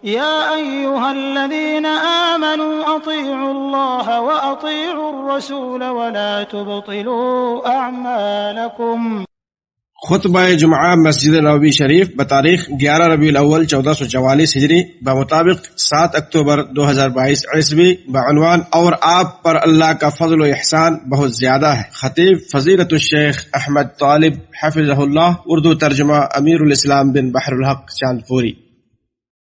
يا أيها الذين آمنوا أطيعوا الله وأطيعوا الرسول ولا تبطلوا أعمالكم۔ خطبہ جمعہ مسجد نبوی شریف بتاریخ 11 ربیع الاول 1444 ہجری بمطابق 7 اکتوبر 2022 عیسوی بعنوان اور آپ پر اللہ کا فضل و احسان بہت زیادہ ہے، خطیب فضیلت الشیخ احمد طالب حفظہ اللہ، اردو ترجمہ امیر الاسلام بن بحر الحق چاندپوری۔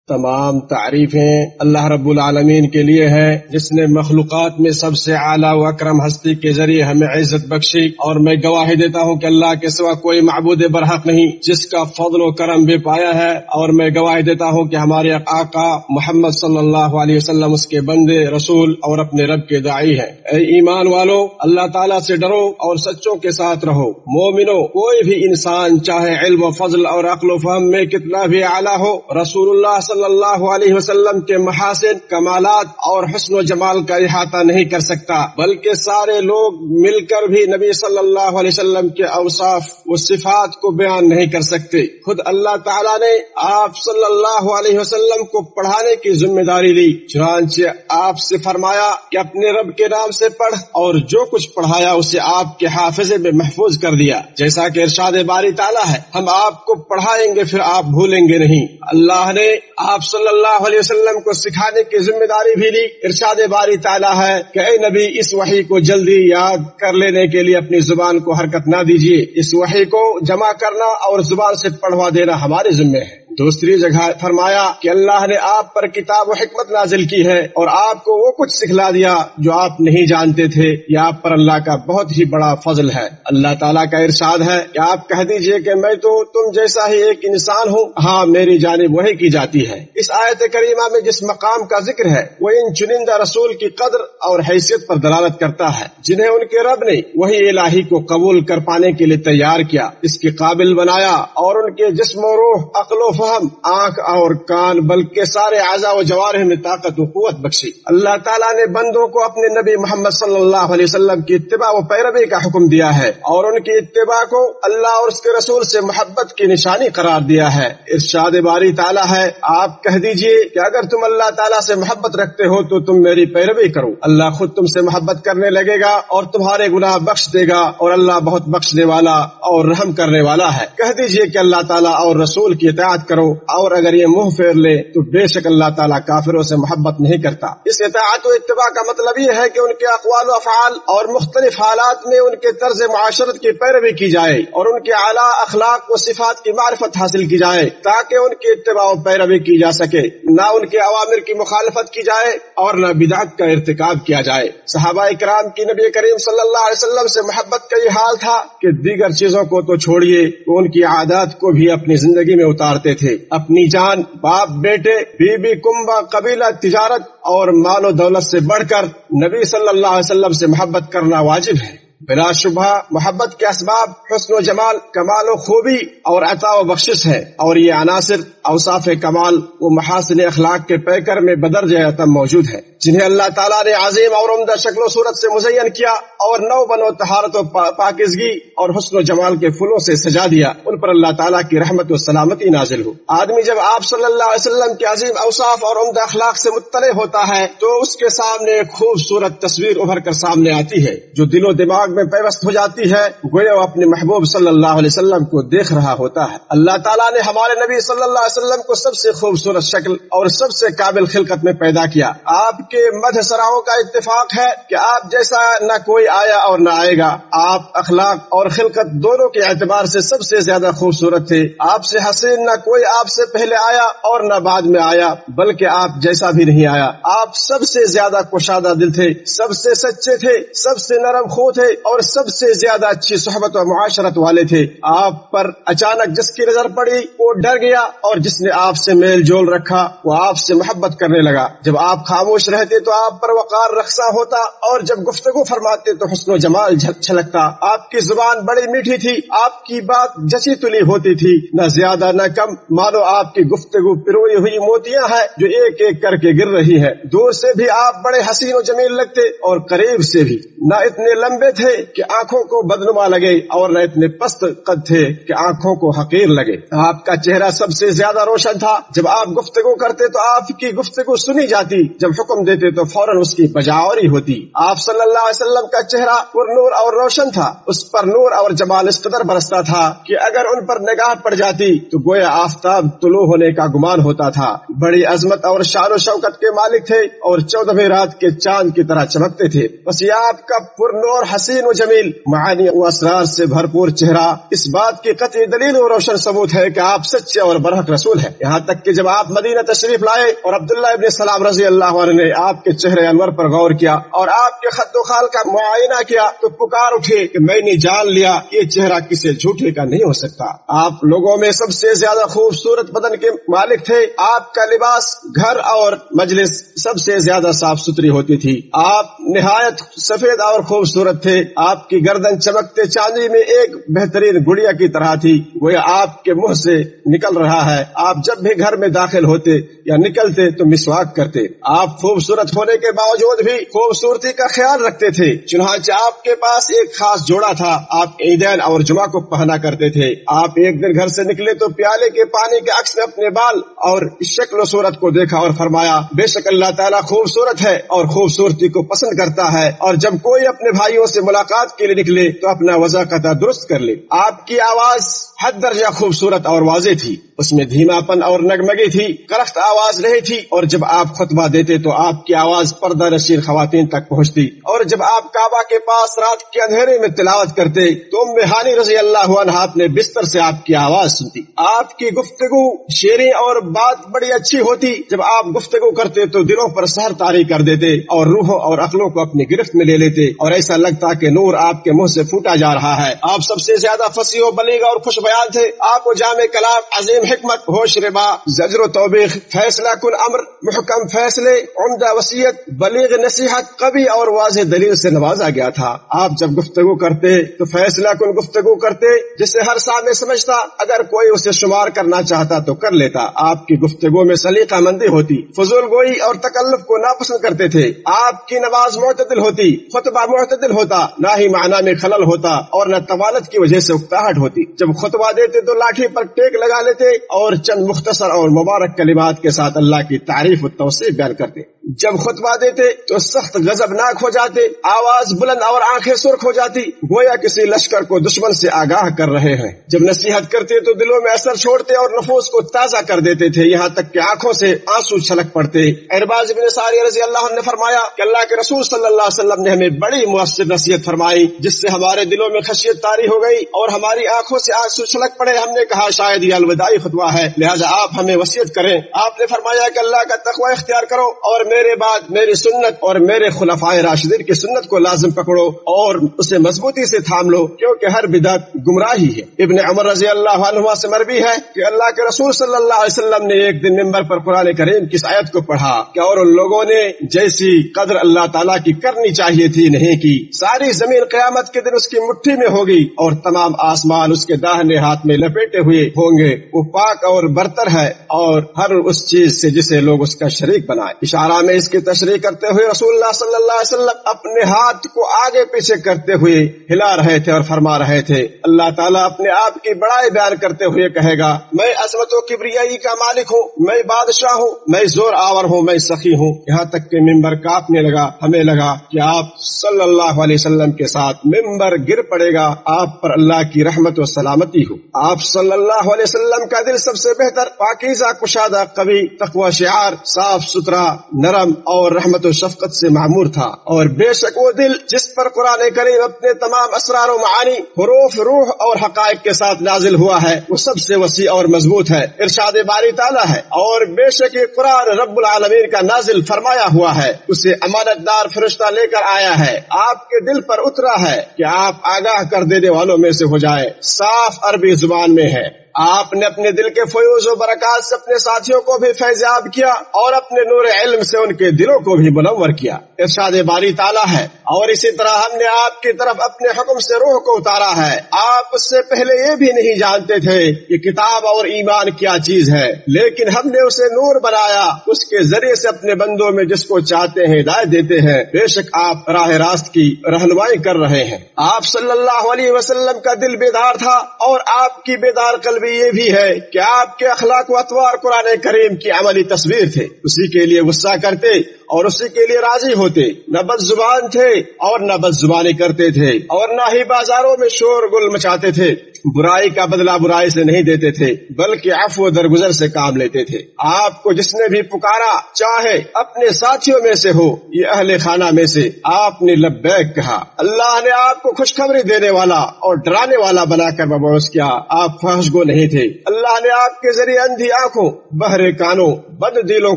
تمام تعریفیں اللہ رب العالمین کے لیے ہے جس نے مخلوقات میں سب سے اعلیٰ و اکرم ہستی کے ذریعے ہمیں عزت بخشی، اور میں گواہی دیتا ہوں کہ اللہ کے سوا کوئی معبود برحق نہیں جس کا فضل و کرم بے پایا ہے، اور میں گواہی دیتا ہوں کہ ہمارے آقا محمد صلی اللہ علیہ وسلم اس کے بندے، رسول اور اپنے رب کے داعی ہیں۔ اے ایمان والو، اللہ تعالیٰ سے ڈرو اور سچوں کے ساتھ رہو۔ مومنو، کوئی بھی انسان چاہے علم و فضل اور عقل و فہم میں کتنا بھی اعلیٰ ہو، رسول اللہ صلی اللہ علیہ وسلم کے محاسن، کمالات اور حسن و جمال کا احاطہ نہیں کر سکتا، بلکہ سارے لوگ مل کر بھی نبی صلی اللہ علیہ وسلم کے اوصاف و صفات کو بیان نہیں کر سکتے۔ خود اللہ تعالیٰ نے آپ صلی اللہ علیہ وسلم کو پڑھانے کی ذمہ داری دی، چنانچہ آپ سے فرمایا کہ اپنے رب کے نام سے پڑھ، اور جو کچھ پڑھایا اسے آپ کے حافظے میں محفوظ کر دیا، جیسا کہ ارشاد باری تعالیٰ ہے، ہم آپ کو پڑھائیں گے پھر آپ بھولیں گے نہیں۔ اللہ نے آپ صلی اللہ علیہ وسلم کو سکھانے کی ذمہ داری بھی لی۔ ارشاد باری تعالیٰ ہے کہ اے نبی، اس وحی کو جلدی یاد کر لینے کے لیے اپنی زبان کو حرکت نہ دیجیے، اس وحی کو جمع کرنا اور زبان سے پڑھوا دینا ہمارے ذمہ ہے۔ دوسری جگہ فرمایا کہ اللہ نے آپ پر کتاب و حکمت نازل کی ہے اور آپ کو وہ کچھ سکھلا دیا جو آپ نہیں جانتے تھے، یہ آپ پر اللہ کا بہت ہی بڑا فضل ہے۔ اللہ تعالیٰ کا ارشاد ہے کہ آپ کہہ دیجئے کہ میں تو تم جیسا ہی ایک انسان ہوں، ہاں میری جانب وحی کی جاتی ہے۔ اس آیت کریمہ میں جس مقام کا ذکر ہے وہ ان چنندہ رسول کی قدر اور حیثیت پر دلالت کرتا ہے جنہیں ان کے رب نے وحی الہی کو قبول کر پانے کے لیے تیار کیا، اس کے قابل بنایا، اور ان کے جسم و روح، عقل و آنکھ اور کان بلکہ سارے اعضاء و جوارح میں طاقت و قوت بخشی۔ اللہ تعالیٰ نے بندوں کو اپنے نبی محمد صلی اللہ علیہ وسلم کی اتباع و پیروی کا حکم دیا ہے، اور ان کی اتباع کو اللہ اور اس کے رسول سے محبت کی نشانی قرار دیا ہے۔ ارشاد باری تعالیٰ ہے، آپ کہہ دیجئے کہ اگر تم اللہ تعالیٰ سے محبت رکھتے ہو تو تم میری پیروی کرو، اللہ خود تم سے محبت کرنے لگے گا اور تمہارے گناہ بخش دے گا، اور اللہ بہت بخشنے والا اور رحم کرنے والا ہے۔ کہہ دیجئے کہ اللہ تعالیٰ اور رسول کی اطاعت کرو، اور اگر یہ منہ پھیر لے تو بے شک اللہ تعالیٰ کافروں سے محبت نہیں کرتا۔ اس اطاعت و اتباع کا مطلب یہ ہے کہ ان کے اقوال و افعال اور مختلف حالات میں ان کے طرز معاشرت کی پیروی کی جائے، اور ان کے اعلیٰ اخلاق و صفات کی معرفت حاصل کی جائے، تاکہ ان کی اتباع و پیروی کی جا سکے، نہ ان کے اوامر کی مخالفت کی جائے اور نہ بدعت کا ارتکاب کیا جائے۔ صحابہ کرام کی نبی کریم صلی اللہ علیہ وسلم سے محبت کا یہ حال تھا کہ دیگر چیزوں کو تو چھوڑیے، وہ ان کی عادات کو بھی اپنی زندگی میں اتارتے تھے۔ اپنی جان، باپ، بیٹے، بیوی، کنبہ، قبیلہ، تجارت اور مال و دولت سے بڑھ کر نبی صلی اللہ علیہ وسلم سے محبت کرنا واجب ہے۔ بلا شبہ محبت کے اسباب حسن و جمال، کمال و خوبی اور عطا و بخشش ہے، اور یہ عناصر اوصاف کمال و محاسن اخلاق کے پیکر میں بدرجہ اتم موجود ہے، جنہیں اللہ تعالیٰ نے عظیم اور عمدہ شکل و صورت سے مزین کیا اور نو بنو طہارت و پاکیزگی اور حسن و جمال کے پھولوں سے سجا دیا، ان پر اللہ تعالیٰ کی رحمت و سلامتی نازل ہو۔ آدمی جب آپ صلی اللہ علیہ وسلم کے عظیم اوصاف اور عمدہ اخلاق سے مطلع ہوتا ہے تو اس کے سامنے ایک خوبصورت تصویر ابھر کر سامنے آتی ہے جو دل و دماغ میں پیوست ہو جاتی ہے، گویا وہ اپنے محبوب صلی اللہ علیہ وسلم کو دیکھ رہا ہوتا ہے۔ اللہ تعالیٰ نے ہمارے نبی صلی اللہ علیہ وسلم کو سب سے خوبصورت شکل اور سب سے قابل خلقت میں پیدا کیا۔ آپ کے مدح سراہوں کا اتفاق ہے کہ آپ جیسا نہ کوئی آیا اور نہ آئے گا۔ آپ اخلاق اور خلقت دونوں کے اعتبار سے سب سے زیادہ خوبصورت تھے۔ آپ سے حسین نہ کوئی آپ سے پہلے آیا اور نہ بعد میں آیا، بلکہ آپ جیسا بھی نہیں آیا۔ آپ سب سے زیادہ کشادہ دل تھے، سب سے سچے تھے، سب سے نرم خو تھے اور سب سے زیادہ اچھی صحبت و معاشرت والے تھے۔ آپ پر اچانک جس کی نظر پڑی وہ ڈر گیا، اور جس نے آپ سے میل جول رکھا وہ آپ سے محبت کرنے لگا۔ جب آپ خاموش رہتے تو آپ پر وقار رخصا ہوتا، اور جب گفتگو فرماتے تو حسن و جمال چھلکتا۔ آپ کی زبان بڑی میٹھی تھی، آپ کی بات جچی تلی ہوتی تھی، نہ زیادہ نہ کم، مانو آپ کی گفتگو پروئی ہوئی موتیاں ہیں جو ایک ایک کر کے گر رہی ہے۔ دور سے بھی آپ بڑے حسین و جمیل لگتے اور قریب سے بھی، نہ اتنے لمبے تھے تھے کہ آنکھوں کو بدنما لگے اور نہ اتنے پست قد تھے کہ آنکھوں کو حقیر لگے. آپ کا چہرہ سب سے زیادہ روشن تھا. جب آپ گفتگو کرتے تو آپ کی گفتگو سنی جاتی، جب حکم دیتے تو فوراً اس کی بجاوری ہوتی. آپ صلی اللہ علیہ وسلم کا چہرہ پر نور اور روشن تھا. اس پر نور اور جمال اس قدر برستا تھا کہ اگر ان پر نگاہ پڑ جاتی تو گویا آفتاب طلوع ہونے کا گمان ہوتا تھا. بڑی عظمت اور شان و شوکت کے مالک تھے اور 14ویں رات کے چاند کی طرح چمکتے تھے. بس یہ آپ کا پر نور حسین و جمیل معانی و اسرار سے بھرپور چہرہ اس بات کی قطعی دلیل و روشن ثبوت ہے کہ آپ سچے اور برحق رسول ہیں. یہاں تک کہ جب آپ مدینہ تشریف لائے اور عبداللہ ابن سلام رضی اللہ عنہ نے آپ کے چہرے انور پر غور کیا اور آپ کے خط و خال کا معائنہ کیا تو پکار اٹھے کہ میں نے جان لیا یہ چہرہ کسی جھوٹے کا نہیں ہو سکتا. آپ لوگوں میں سب سے زیادہ خوبصورت بدن کے مالک تھے. آپ کا لباس، گھر اور مجلس سب سے زیادہ صاف ستھری ہوتی تھی. آپ نہایت سفید اور خوبصورت تھے. آپ کی گردن چمکتے چاندی میں ایک بہترین گڑیا کی طرح تھی. وہ آپ کے منہ سے نکل رہا ہے. آپ جب بھی گھر میں داخل ہوتے یا نکلتے تو مسواک کرتے. آپ خوبصورت ہونے کے باوجود بھی خوبصورتی کا خیال رکھتے تھے. چنانچہ آپ کے پاس ایک خاص جوڑا تھا. آپ عیدین اور جمعہ کو پہنا کرتے تھے. آپ ایک دن گھر سے نکلے تو پیالے کے پانی کے عکس میں اپنے بال اور شکل و صورت کو دیکھا اور فرمایا بے شک اللہ تعالیٰ خوبصورت ہے اور خوبصورتی کو پسند کرتا ہے، اور جب کوئی اپنے بھائیوں سے ملاقات کے لیے نکلے تو اپنا وضاقتہ درست کر لے. آپ کی آواز حد درجہ خوبصورت اور واضح تھی. اس میں دھیما پن اور نغمگی تھی، کرخت آواز نہیں تھی. اور جب آپ خطبہ دیتے تو آپ کی آواز پردہ نشین خواتین تک پہنچتی. اور جب آپ کعبہ کے پاس رات کے اندھیرے میں تلاوت کرتے تو ام ہانی رضی اللہ عنہا اپنے بستر سے آپ کی آواز سنتی. آپ کی گفتگو شیریں اور بات بڑی اچھی ہوتی. جب آپ گفتگو کرتے تو دلوں پر سحر طاری کر دیتے اور روحوں اور عقلوں کو اپنی گرفت میں لے لیتے اور ایسا لگتا کہ نور آپ کے منہ سے پھوٹا جا رہا ہے. آپ سب سے زیادہ فصیح و بلیغ اور خوش بیان تھے. آپ کو جامع کلام، عظیم حکمت، ہوش ربا، زجر و توبیخ، فیصلہ کن امر، محکم فیصلے، عمدہ وصیت، بلیغ نصیحت، قوی اور واضح دلیل سے نوازا گیا تھا. آپ جب گفتگو کرتے تو فیصلہ کن گفتگو کرتے جسے ہر سامع سمجھتا. اگر کوئی اسے شمار کرنا چاہتا تو کر لیتا. آپ کی گفتگو میں سلیقہ مندی ہوتی. فضول گوئی اور تکلف کو ناپسند کرتے تھے. آپ کی نماز معتدل ہوتی، خطبہ معتدل ہوتا، نہ ہی معنی میں خلل ہوتا اور نہ طوالت کی وجہ سے اکتاہٹ ہوتی. جب خطبہ دیتے تو لاٹھی پر ٹیک لگا لیتے اور چند مختصر اور مبارک کلمات کے ساتھ اللہ کی تعریف و توصیف بیان کرتے. جب خطبہ دیتے تو سخت غضبناک ہو جاتے، آواز بلند اور آنکھیں سرخ ہو جاتی، گویا کسی لشکر کو دشمن سے آگاہ کر رہے ہیں. جب نصیحت کرتے تو دلوں میں اثر چھوڑتے اور نفوس کو تازہ کر دیتے تھے، یہاں تک کہ آنکھوں سے آنسو چھلک پڑتے. ارباز بن ساریہ رضی اللہ عنہ نے فرمایا کہ اللہ کے رسول صلی اللہ علیہ وسلم نے ہمیں بڑی مؤثر نصیحت فرمائی جس سے ہمارے دلوں میں خشیت طاری ہو گئی اور ہماری آنکھوں سے آنسو چھلک پڑے. ہم نے کہا شاید یہ الوداعی خطبہ ہے، لہذا آپ ہمیں وصیت کریں. آپ نے فرمایا کہ اللہ کا تقوی اختیار کرو اور میرے بعد میری سنت اور میرے خلفائے راشدین کی سنت کو لازم پکڑو اور اسے مضبوطی سے تھام لو، کیونکہ ہر بدعت گمراہی ہے. ابن عمر رضی اللہ عنہما سے مروی ہے کہ اللہ کے رسول صلی اللہ علیہ وسلم نے ایک دن منبر پر قرآن کریم کی آیت کو پڑھا کہ اور ان لوگوں نے جیسی قدر اللہ تعالیٰ کی کرنی چاہیے تھی نہیں کی. ساری زمین قیامت کے دن اس کی مٹھی میں ہوگی اور تمام آسمان اس کے داہنے ہاتھ میں لپیٹے ہوئے ہوں گے. وہ پاک اور برتر ہے اور ہر اس چیز سے جسے لوگ اس کا شریک بنائے. اشارہ میں اس کی تشریح کرتے ہوئے رسول اللہ صلی اللہ علیہ وسلم اپنے ہاتھ کو آگے پیچھے کرتے ہوئے ہلا رہے تھے اور فرما رہے تھے اللہ تعالیٰ اپنے آپ کی بڑائی بیان کرتے ہوئے کہے گا میں عظمت و کبریائی کا مالک ہوں، میں بادشاہ ہوں، میں زور آور ہوں، میں سخی ہوں. یہاں تک کہ ممبر کانپنے لگا. ہمیں لگا کہ آپ صلی اللہ علیہ وسلم کے ساتھ ممبر گر پڑے گا. آپ پر اللہ کی رحمت و سلامتی ہو. آپ صلی اللہ علیہ وسلم کا دل سب سے بہتر، پاکیزہ، کشادہ، قوی، تقوی شعار، صاف ستھرا، نرم اور رحمت و شفقت سے معمور تھا. اور بے شک وہ دل جس پر قرآن کریم اپنے تمام اسرار و معانی، حروف، روح اور حقائق کے ساتھ نازل ہوا ہے وہ سب سے وسیع اور مضبوط ہے. ارشاد باری تعالیٰ ہے اور بے شک یہ قرآن رب العالمین کا نازل فرمایا ہوا ہے، اسے امانت دار فرشتہ لے کر آیا ہے، آپ کے دل پر اترا ہے کہ آپ آگاہ کر دینے والوں میں سے ہو جائے. صاف عربی زبان میں ہے. آپ نے اپنے دل کے فیوز و برکات سے اپنے ساتھیوں کو بھی فیضیاب کیا اور اپنے نور علم سے ان کے دلوں کو بھی منور کیا۔ ارشاد باری تعالیٰ ہے، اور اسی طرح ہم نے آپ کی طرف اپنے حکم سے روح کو اتارا ہے۔ آپ اس سے پہلے یہ بھی نہیں جانتے تھے کہ کتاب اور ایمان کیا چیز ہے، لیکن ہم نے اسے نور بنایا، اس کے ذریعے سے اپنے بندوں میں جس کو چاہتے ہیں ہدایت دیتے ہیں۔ بے شک آپ راہ راست کی رہنمائی کر رہے ہیں۔ آپ صلی اللہ علیہ وسلم کا دل بیدار تھا، اور آپ کی بیدار قلبی یہ بھی ہے کہ آپ کے اخلاق و اطوار قرآن کریم کی عملی تصویر تھے۔ اسی کے لیے غصہ کرتے اور اسی کے لیے راضی ہوتے، نہ بد زبان تھے اور نہ بد زبانی کرتے تھے، اور نہ ہی بازاروں میں شور گل مچاتے تھے۔ برائی کا بدلہ برائی سے نہیں دیتے تھے، بلکہ عفو درگزر سے کام لیتے تھے۔ آپ کو جس نے بھی پکارا، چاہے اپنے ساتھیوں میں سے ہو یا اہل خانہ میں سے، آپ نے لبیک کہا۔ اللہ نے آپ کو خوشخبری دینے والا اور ڈرانے والا بنا کر مبعوث کیا۔ آپ فحش گو نہیں تھے۔ اللہ نے آپ کے ذریعے اندھی آنکھوں، بہرے کانوں، بد دلوں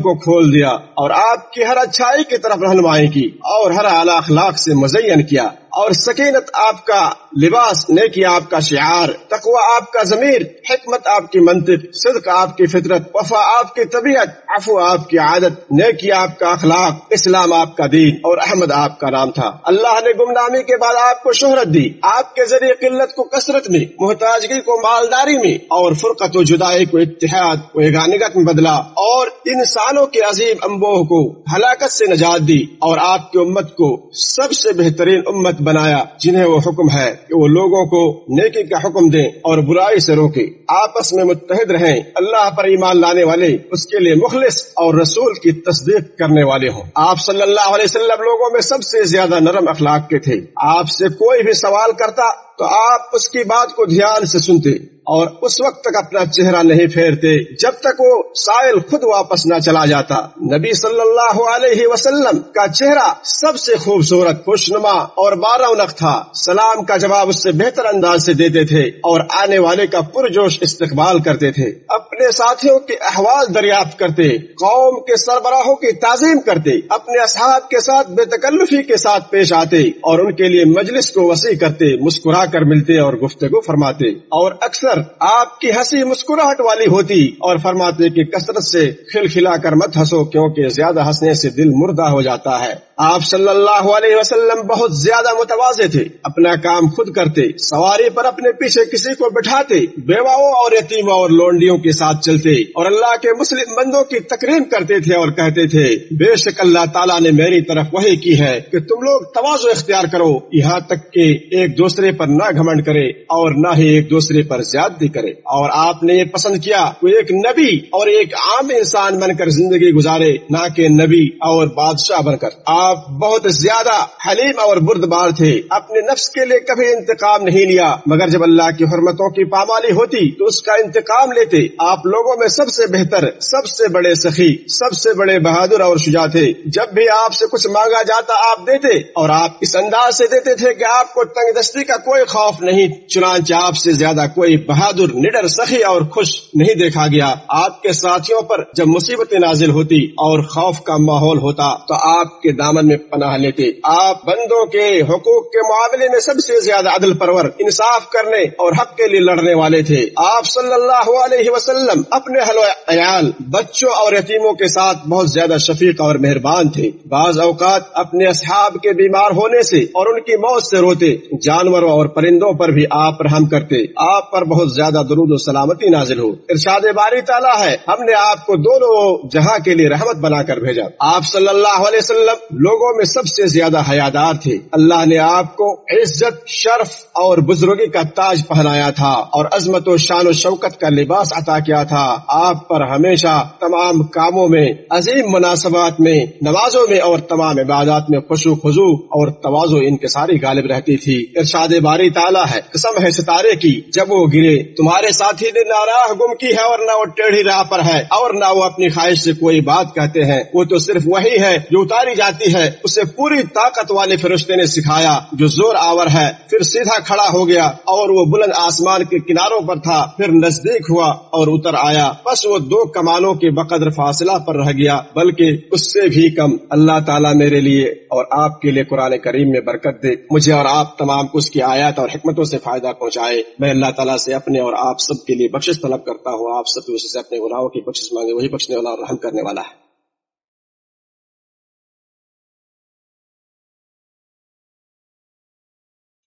کو کھول دیا، اور آپ کی ہر اچھائی کی طرف رہنمائی کی، اور ہر اعلی اخلاق سے مزین کیا، اور سکینت آپ کا لباس، نیکی آپ کا شعار، تقوی آپ کا ضمیر، حکمت آپ کی منطق، صدق آپ کی فطرت، وفا آپ کی طبیعت، عفو آپ کی عادت، نیکی آپ کا اخلاق، اسلام آپ کا دین، اور احمد آپ کا نام تھا۔ اللہ نے گمنامی کے بعد آپ کو شہرت دی، آپ کے ذریعے قلت کو کثرت میں، محتاجگی کو مالداری میں، اور فرقت و جدائی کو اتحاد و یگانگت میں بدلا، اور انسانوں کے عظیم انبوہ کو ہلاکت سے نجات دی، اور آپ کی امت کو سب سے بہترین امت بنایا، جنہیں وہ حکم ہے کہ وہ لوگوں کو نیکی کا حکم دیں اور برائی سے روکے، آپس میں متحد رہیں، اللہ پر ایمان لانے والے اس کے لیے مخلص اور رسول کی تصدیق کرنے والے ہوں۔ آپ صلی اللہ علیہ وسلم لوگوں میں سب سے زیادہ نرم اخلاق کے تھے۔ آپ سے کوئی بھی سوال کرتا تو آپ اس کی بات کو دھیان سے سنتے، اور اس وقت تک اپنا چہرہ نہیں پھیرتے جب تک وہ سائل خود واپس نہ چلا جاتا۔ نبی صلی اللہ علیہ وسلم کا چہرہ سب سے خوبصورت، خوشنما اور بارونق تھا۔ سلام کا جواب اس سے بہتر انداز سے دیتے تھے، اور آنے والے کا پرجوش استقبال کرتے تھے۔ اپنے ساتھیوں کے احوال دریافت کرتے، قوم کے سربراہوں کی تعظیم کرتے، اپنے اصحاب کے ساتھ بے تکلفی کے ساتھ پیش آتے، اور ان کے لیے مجلس کو وسیع کرتے، مسکرا کر ملتے اور گفتگو فرماتے، اور اکثر آپ کی ہنسی مسکراہٹ والی ہوتی، اور فرماتے کہ کثرت سے کھلکھلا کر مت ہنسو، کیونکہ زیادہ ہنسنے سے دل مردہ ہو جاتا ہے۔ آپ صلی اللہ علیہ وسلم بہت زیادہ متواضع تھے، اپنا کام خود کرتے، سواری پر اپنے پیچھے کسی کو بٹھاتے، بیواؤں اور یتیموں اور لونڈیوں کے ساتھ چلتے، اور اللہ کے مسلم بندوں کی تکریم کرتے تھے، اور کہتے تھے بے شک اللہ تعالیٰ نے میری طرف وحی کی ہے کہ تم لوگ تواضع اختیار کرو، یہاں تک کہ ایک دوسرے پر نہ گھمنڈ کرے اور نہ ہی ایک دوسرے پر زیادتی کرے۔ اور آپ نے یہ پسند کیا کہ ایک نبی اور ایک عام انسان بن کر زندگی گزارے، نہ کہ نبی اور بادشاہ بن کر۔ آپ بہت زیادہ حلیم اور بردبار تھے، اپنے نفس کے لیے کبھی انتقام نہیں لیا، مگر جب اللہ کی حرمتوں کی پامالی ہوتی تو اس کا انتقام لیتے۔ آپ لوگوں میں سب سے بہتر، سب سے بڑے سخی، سب سے بڑے بہادر اور شجاع تھے۔ جب بھی آپ سے کچھ مانگا جاتا آپ دیتے، اور آپ اس انداز سے دیتے تھے کہ آپ کو تنگ دستی کا کوئی خوف نہیں، چنانچہ آپ سے زیادہ کوئی بہادر، نڈر، سخی اور خوش نہیں دیکھا گیا۔ آپ کے ساتھیوں پر جب مصیبتیں نازل ہوتی اور خوف کا ماحول ہوتا تو آپ کے دامن میں پناہ لیتے۔ آپ بندوں کے حقوق کے معاملے میں سب سے زیادہ عدل پرور، انصاف کرنے اور حق کے لیے لڑنے والے تھے۔ آپ صلی اللہ علیہ وسلم اپنے اہل و عیال، بچوں اور یتیموں کے ساتھ بہت زیادہ شفیق اور مہربان تھے۔ بعض اوقات اپنے اصحاب کے بیمار ہونے سے اور ان کی موت سے روتے، جانوروں اور پرندوں پر بھی آپ رحم کرتے۔ آپ پر بہت زیادہ درود و سلامتی نازل ہو۔ ارشاد باری تعالیٰ ہے، ہم نے آپ کو دونوں جہاں کے لیے رحمت بنا کر بھیجا۔ آپ صلی اللہ علیہ وسلم لوگوں میں سب سے زیادہ حیادار تھے۔ اللہ نے آپ کو عزت، شرف اور بزرگی کا تاج پہنایا تھا، اور عظمت و شان و شوکت کا لباس عطا کیا تھا۔ آپ پر ہمیشہ تمام کاموں میں، عظیم مناسبات میں، نمازوں میں اور تمام عبادات میں خشوع خضوع اور تواضع انکساری غالب رہتی تھی۔ ارشاد باری تعالیٰ ہے، قسم ہے ستارے کی جب وہ گرے، تمہارے ساتھی نے نہ راہ گم کی ہے اور نہ وہ ٹیڑھی راہ پر ہے، اور نہ وہ اپنی خواہش سے کوئی بات کہتے ہیں، وہ تو صرف وہی ہے جو اتاری جاتی ہے، اسے پوری طاقت والے فرشتے نے سکھایا جو زور آور ہے۔ پھر سیدھا کھڑا ہو گیا، اور وہ بلند آسمان کے کناروں پر تھا، پھر نزدیک ہوا اور اتر آیا، بس وہ 2 کمانوں کے بقدر فاصلہ پر رہ گیا، بلکہ اس سے بھی کم۔ اللہ تعالیٰ میرے لیے اور آپ کے لیے قرآن کریم میں برکت دے، مجھے اور آپ تمام کو اس کی آیات اور حکمتوں سے فائدہ پہنچائے۔ میں اللہ تعالیٰ سے اپنے اور آپ سب کے لیے بخشش طلب کرتا ہوں۔ آپ سب سے اپنے گناہوں کی بخشش مانگے، وہی بخشنے والا اور رحم کرنے والا ہے۔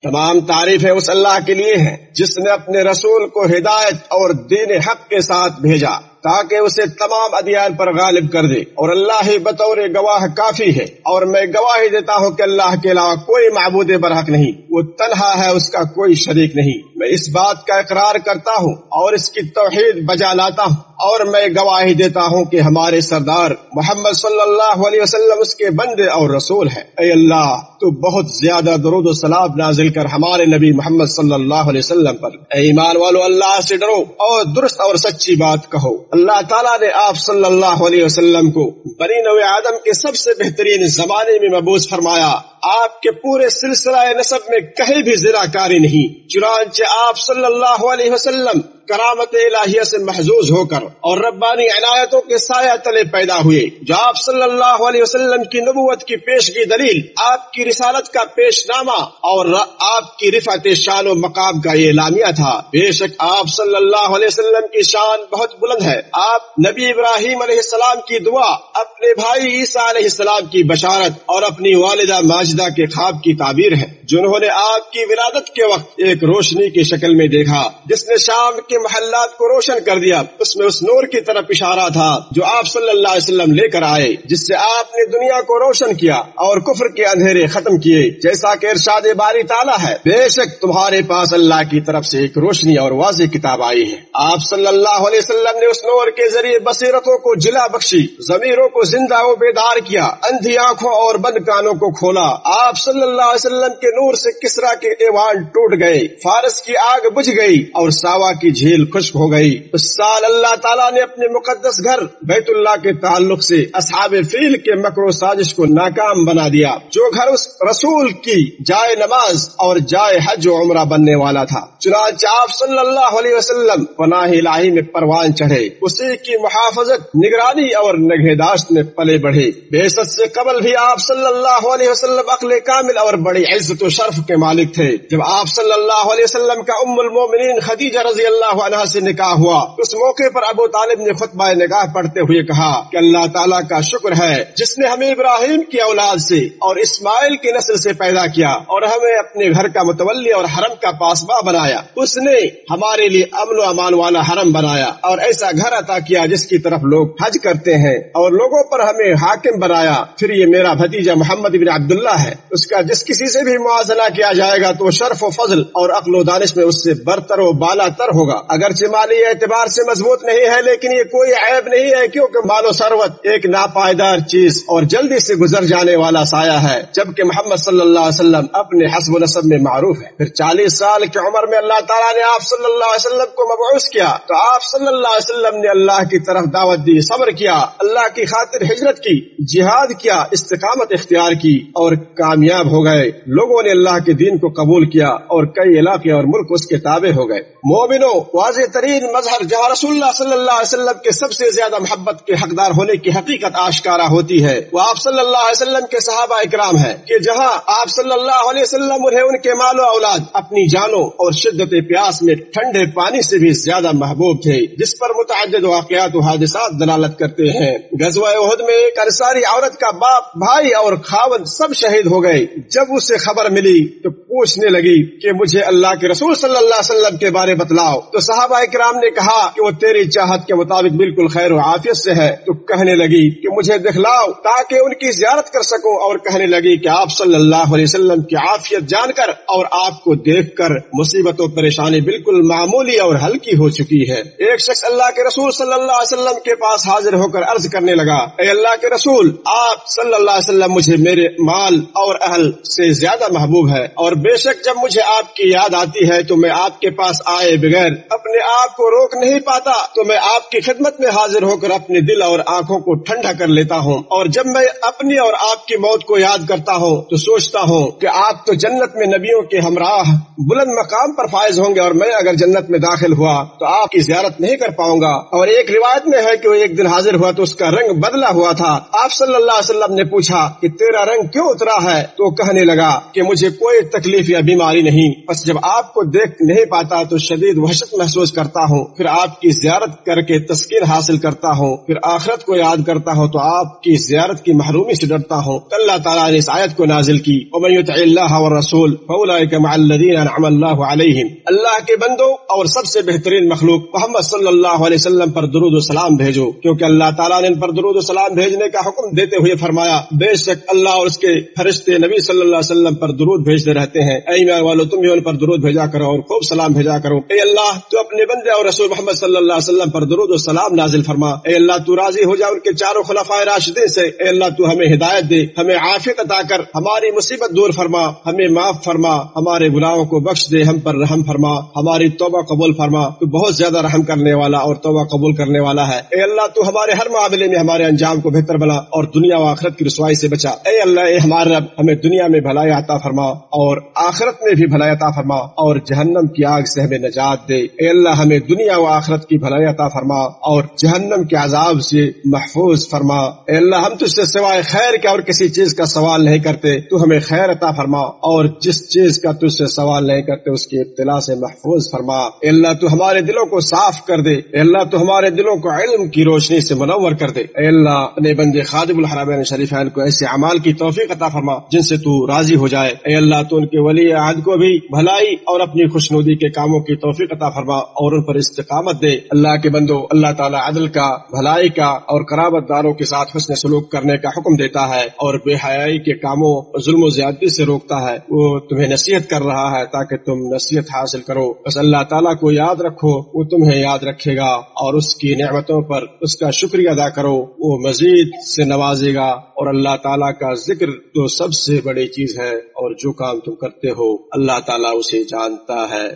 تمام تعریفیں اس اللہ کے لیے ہیں جس نے اپنے رسول کو ہدایت اور دین حق کے ساتھ بھیجا تاکہ اسے تمام ادیان پر غالب کر دے، اور اللہ ہی بطور گواہ کافی ہے۔ اور میں گواہی دیتا ہوں کہ اللہ کے علاوہ کوئی معبود برحق نہیں، وہ تنہا ہے، اس کا کوئی شریک نہیں۔ میں اس بات کا اقرار کرتا ہوں اور اس کی توحید بجا لاتا ہوں، اور میں گواہی دیتا ہوں کہ ہمارے سردار محمد صلی اللہ علیہ وسلم اس کے بندے اور رسول ہیں۔ اے اللہ، تو بہت زیادہ درود و سلام نازل کر ہمارے نبی محمد صلی اللہ علیہ وسلم پر۔ اے ایمان والو، اللہ سے ڈرو اور درست اور سچی بات کہو۔ اللہ تعالیٰ نے آپ صلی اللہ علیہ وسلم کو بنی نوع آدم کے سب سے بہترین زمانے میں مبعوث فرمایا۔ آپ کے پورے سلسلہ نسب میں کہیں بھی زنا کاری نہیں، چنانچہ آپ صلی اللہ علیہ وسلم کرامت الہیہ سے محظوظ ہو کر اور ربانی عنایتوں کے سایہ تلے پیدا ہوئے۔ جو آپ صلی اللہ علیہ وسلم کی نبوت کی پیشگی دلیل، آپ کی رسالت کا پیش نامہ اور آپ کی رفعت شان و مقام کا یہ اعلامیہ تھا۔ بے شک آپ صلی اللہ علیہ وسلم کی شان بہت بلند ہے۔ آپ نبی ابراہیم علیہ السلام کی دعا، اپنے بھائی عیسیٰ علیہ السلام کی بشارت اور اپنی والدہ ماجدہ کے خواب کی تعبیر ہے، جنہوں نے آپ کی ولادت کے وقت ایک روشنی کی شکل میں دیکھا جس نے شام کے محلات کو روشن کر دیا۔ اس میں اس نور کی طرف اشارہ تھا جو آپ صلی اللہ علیہ وسلم لے کر آئے، جس سے آپ نے دنیا کو روشن کیا اور کفر کے اندھیرے ختم کیے، جیسا کہ ارشاد باری تعالیٰ ہے، بے شک تمہارے پاس اللہ کی طرف سے ایک روشنی اور واضح کتاب آئی ہے۔ آپ صلی اللہ علیہ وسلم نے اس نور کے ذریعے بصیرتوں کو جلا بخشی، ضمیروں کو زندہ و بیدار کیا، اندھی آنکھوں اور بند کانوں کو کھولا۔ آپ صلی اللہ علیہ وسلم کے نور سے کسرا کے ایوان ٹوٹ گئے، فارس کی آگ بجھ گئی اور ساوا کی جھیل خشک ہو گئی۔ اس سال اللہ تعالیٰ نے اپنے مقدس گھر بیت اللہ کے تعلق سے اصحاب فیل کے مکر و سازش کو ناکام بنا دیا، جو گھر اس رسول کی جائے نماز اور جائے حج و عمرہ بننے والا تھا۔ چنانچہ آپ صلی اللہ علیہ وسلم پناہ الہی میں پروان چڑھے، اسی کی محافظت، نگرانی اور نگہداشت میں پلے بڑھے۔ بعثت سے قبل بھی آپ صلی اللہ علیہ وسلم عقل کامل اور بڑی عزت و شرف کے مالک تھے۔ جب آپ صلی اللہ علیہ وسلم کا ام المومنین خدیجہ رضی اللہ عنہا سے نکاح ہوا، اس موقع پر ابو طالب نے خطبہ نکاح پڑھتے ہوئے کہا کہ اللہ تعالیٰ کا شکر ہے جس نے ہمیں ابراہیم کی اولاد سے اور اسماعیل کی نسل سے پیدا کیا اور ہمیں اپنے گھر کا متولی اور حرم کا پاسباں بنایا۔ اس نے ہمارے لیے امن و امان والا حرم بنایا اور ایسا گھر عطا کیا جس کی طرف لوگ حج کرتے ہیں، اور لوگوں پر ہمیں حاکم بنایا۔ پھر یہ میرا بھتیجا محمد بن عبداللہ ہے، اس کا جس کسی سے بھی موازنہ کیا جائے گا تو شرف و فضل اور عقل و دانش میں اس سے برتر و بالا تر ہوگا۔ اگرچہ مالی اعتبار سے مضبوط نہیں ہے، لیکن یہ کوئی عیب نہیں ہے، کیونکہ مال و ثروت ایک ناپائیدار چیز اور جلدی سے گزر جانے والا سایہ ہے، جبکہ محمد صلی اللہ علیہ وسلم اپنے حسب و نسب میں معروف ہے۔ پھر 40 سال کی عمر میں اللہ تعالیٰ نے آپ صلی اللہ علیہ وسلم کو مبعوث کیا تو آپ صلی اللہ علیہ وسلم نے اللہ کی طرف دعوت دی، صبر کیا، اللہ کی خاطر ہجرت کی، جہاد کیا، استقامت اختیار کی اور کامیاب ہو گئے۔ لوگوں نے اللہ کے دین کو قبول کیا اور کئی علاقے اور ملک اس کے تابع ہو گئے۔ مومنوں، واضح ترین مظہر جہاں رسول اللہ صلی اللہ علیہ وسلم کے سب سے زیادہ محبت کے حقدار ہونے کی حقیقت آشکارا ہوتی ہے، وہ آپ صلی اللہ علیہ وسلم کے صحابہ اکرام ہے، کہ جہاں آپ صلی اللہ علیہ وسلم انہیں ان کے مال و اولاد، اپنی جانوں اور شدت پیاس میں ٹھنڈے پانی سے بھی زیادہ محبوب تھے، جس پر متعدد واقعات و حادثات دلالت کرتے ہیں۔ غزوہ احد میں ایک انصاری عورت کا باپ، بھائی اور خاوند سب شہید ہو گئے۔ جب اسے خبر ملی تو پوچھنے لگی کہ مجھے اللہ کے رسول صلی اللہ علیہ وسلم کے بارے بتلاؤ، تو صحابہ اکرام نے کہا کہ وہ تیری چاہت کے مطابق بالکل خیر و عافیت سے ہے۔ تو کہنے لگی کہ مجھے دکھلاؤ تاکہ ان کی زیارت کر سکوں، اور کہنے لگی کہ آپ صلی اللہ علیہ وسلم کی عافیت جان کر اور آپ کو دیکھ کر مصیبت و پریشانی بالکل معمولی اور ہلکی ہو چکی ہے۔ ایک شخص اللہ کے رسول صلی اللہ علیہ وسلم کے پاس حاضر ہو کر عرض کرنے لگا، اے اللہ کے رسول، آپ صلی اللہ علیہ وسلم مجھے میرے مال اور اہل سے زیادہ محبوب ہے اور بے شک جب مجھے آپ کی یاد آتی ہے تو میں آپ کے پاس آئے بغیر اپنے آپ کو روک نہیں پاتا، تو میں آپ کی خدمت میں حاضر ہو کر اپنے دل اور آنکھوں کو ٹھنڈا کر لیتا ہوں، اور جب میں اپنی اور آپ کی موت کو یاد کرتا ہوں تو سوچتا ہوں کہ آپ تو جنت میں نبیوں کے ہمراہ بلند مقام پر فائز ہوں گے، اور میں اگر جنت میں داخل ہوا تو آپ کی زیارت نہیں کر پاؤں گا۔ اور ایک روایت میں ہے کہ وہ ایک دن حاضر ہوا تو اس کا رنگ بدلا ہوا تھا۔ آپ صلی اللہ علیہ وسلم نے پوچھا کہ تیرا رنگ کیوں اترا ہے؟ تو کہنے لگا کہ مجھے کوئی تکلیف یا بیماری نہیں، بس جب آپ کو دیکھ نہیں پاتا تو شدید وحشت محسوس کرتا ہوں، پھر آپ کی زیارت کر کے تسکین حاصل کرتا ہوں، پھر آخرت کو یاد کرتا ہوں تو آپ کی زیارت کی محرومی سے ڈرتا ہوں۔ اللہ تعالیٰ نے اس آیت کو نازل کی، وَمَن يُطِعِ اللَّهَ وَالرَّسُولَ فَأُولَٰئِكَ مَعَ الَّذِينَ أَنْعَمَ اللَّهُ عَلَيْهِمْ۔ اللہ کے بندوں اور سب سے بہترین مخلوق محمد صلی اللہ علیہ وسلم پر درود و سلام بھیجو، کیونکہ اللہ تعالیٰ نے ان پر درود و سلام بھیجنے کا حکم دیتے ہوئے فرمایا، بے شک اللہ اور اس کے فرشتے نبی صلی اللہ علیہ وسلم پر درود بھیجتے رہتے ہیں، اے ایمان والو تم بھی ان پر درود بھیجا کرو اور خوب سلام بھیجا کرو۔ اے اللہ تو اپنے بندے اور رسول محمد صلی اللہ علیہ وسلم پر درود و سلام نازل فرما۔ اے اللہ تو راضی ہو جا ان کے چاروں خلفائے راشدین سے۔ اے اللہ تو ہمیں ہدایت دے، ہمیں عافیت عطا کر، ہماری مصیبت دور فرما، ہمیں معاف فرما، ہمارے گناہوں کو بخش دے، ہم پر رحم فرما، ہماری توبہ قبول فرما، تو بہت زیادہ رحم کرنے والا اور توبہ قبول کرنے والا ہے۔ اے اللہ تو ہمارے ہر معاملے میں ہمارے انجام کو بہتر بنا اور دنیا و آخرت کی رسوائی سے بچا۔ اے اللہ اے ہمارے رب ہمیں دنیا میں بھلائی عطا فرما اور آخرت میں بھی بھلائی عطا فرما، اور جہنم کی آگ سے ہمیں نجات دے۔ اے اللہ ہمیں دنیا و آخرت کی بھلائی عطا فرما اور جہنم کے عذاب سے محفوظ فرما۔ اے اللہ ہم تجھ سے سوائے خیر کے اور کسی چیز کا سوال نہیں کرتے، تو ہمیں خیر عطا فرما، اور جس چیز کا تجھ سے سوال نہیں کرتے اس کی ابتلا سے محفوظ فرما۔ اے اللہ تو ہمارے دلوں کو صاف کر دے، اے اللہ تو ہمارے دلوں کو علم کی روشنی سے منور کر دے۔ اے اللہ اپنے بندے خادم الحرمین شریفین کو ایسے اعمال کی توفیق عطا فرما جن سے تو راضی ہو جائے۔ اے اللہ تو ان کے ولی عہد کو بھی بھلائی اور اپنی خوشنودی کے کاموں کی توفیق عطا فرما اور ان پر استقامت دے۔ اللہ کے بندو، اللہ تعالیٰ عدل کا، بھلائی کا اور قرابت داروں کے ساتھ حسن سلوک کرنے کا حکم دیتا ہے اور بے حیائی کے کاموں، ظلم و زیادتی سے روکتا ہے۔ وہ تمہیں نصیحت کر رہا ہے تاکہ تم نصیحت حاصل کرو۔ بس اللہ تعالیٰ کو یاد رکھو، وہ تمہیں یاد رکھے گا، اور اس کی نعمتوں پر اس کا شکریہ ادا کرو، وہ مزید سے نوازے گا۔ اور اللہ تعالیٰ کا ذکر تو سب سے بڑی چیز ہے، اور جو کام تم کرتے ہو اللہ تعالیٰ اسے جانتا ہے۔